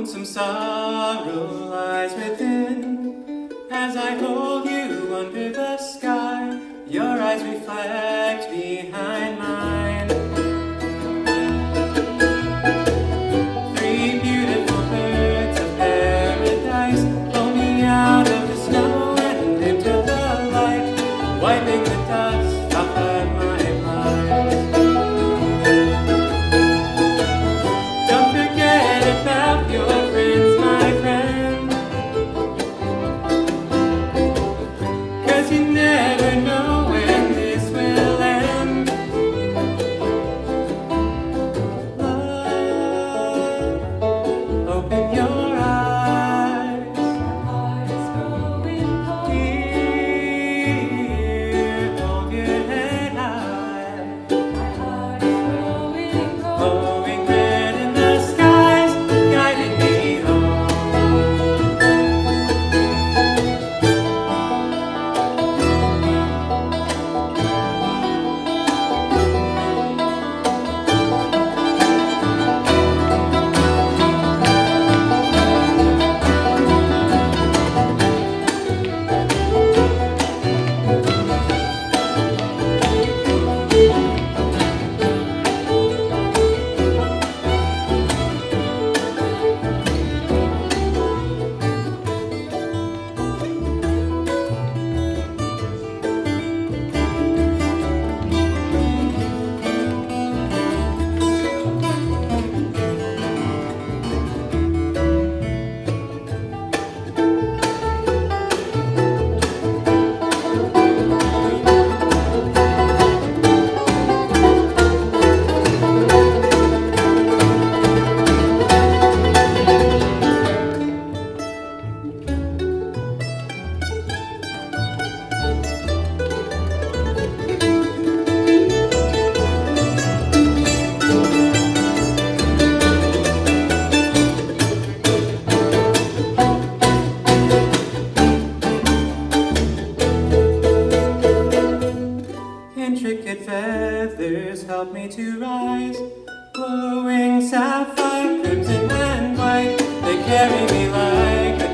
lonesome sorrow lies within. As I hold you under the sky, your eyes reflect behind mine. Three beautiful birds of paradise pull me out of the snow and into the light, wiping the dust off of my eyes. Don't forget about your friends, my friend, 'cause you never know when this will end. Love, open your eyes. Dear, hold your head high. Glowing red in the skies, guiding me home. Intricate feathers help me to rise, glowing sapphire, crimson and white. They carry me like a